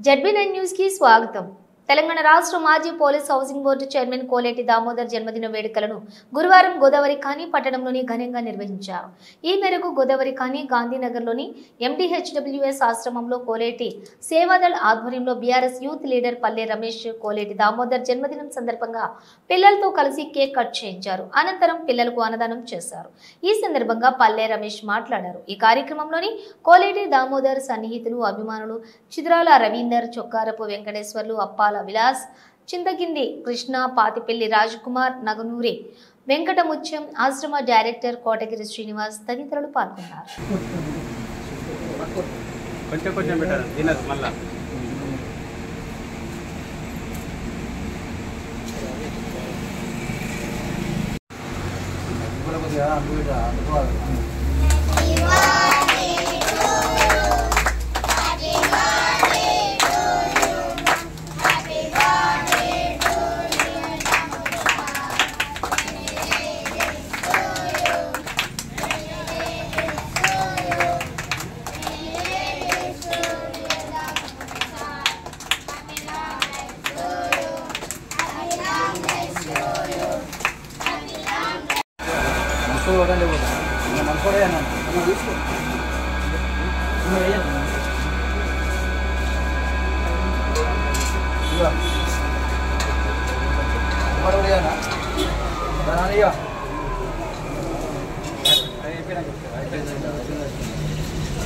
జెడ్బీ9 news కి స్వాగతం। తెలంగాణ రాష్ట్ర మాజీ police housing board chairman Koleti Damodar జన్మదిన వేడుకలను గురువారం గోదావరి ఖానీ పట్టణంలోని ఘనంగా నిర్వహించారు। ఈ మేరకు గోదావరి ఖానీ గాంధీనగర్లోని MDHWS ఆశ్రమంలో కోలేటి సేవాదళ్ ఆధ్వర్యంలో బీఆర్ఎస్ యూత్ లీడర్ పల్లె రమేష్ కోలేటి దామోదర్ జన్మదినం సందర్భంగా పిల్లలతో కలిసి కేక్ కట్ చేయించారు। అనంతరం పిల్లలకు అన్నదానం చేశారు। ఈ సందర్భంగా పల్లె రమేష్ మాట్లాడారు। ఈ కార్యక్రమంలోని కోలేటి దామోదర్ సన్నిహితులు అభిమానులు చిద్రాల రవీందర్, చొక్కారపు వెంకటేశ్వర్లు, అప్పాల విలాస్, చింతకింది కృష్ణ, పాతిపెల్లి రాజకుమార్, నగనూరి వెంకటముత్యం, ఆశ్రమ డైరెక్టర్ కోటగిరి శ్రీనివాస్ తదితరులు పాల్గొన్నారు।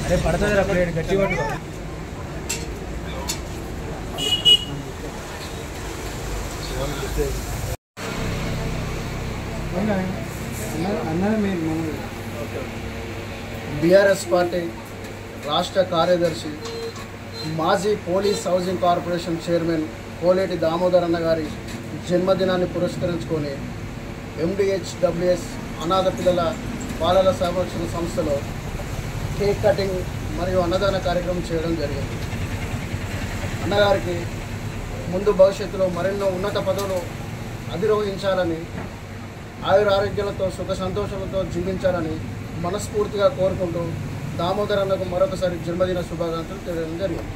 अरे पड़ता है प्लेट गट्टी पट्टू బీఆర్ఎస్ పార్టీ రాష్ట్ర కార్యదర్శి మాజీ police housing corporation chairman Koleti Damodar అన్న గారి జన్మదినాన్ని పురస్కరించుకొని MDHWS అనాథ పిల్లల బాలల సంరక్షణ సంస్థలో కేక్ కటింగ్ మరియు అన్నదాన కార్యక్రమం చేయడం జరిగింది। అన్నగారికి ముందు భవిష్యత్తులో మరెన్నో ఉన్నత పదవులు అధిరోహించాలని, ఆయురారోగ్యాలతో సుఖ సంతోషాలతో జీవించాలని మనస్ఫూర్తిగా కోరుకుంటూ దామోదర్ అన్నకు మరొకసారి జన్మదిన శుభాకాంక్షలు తెలియడం జరిగింది।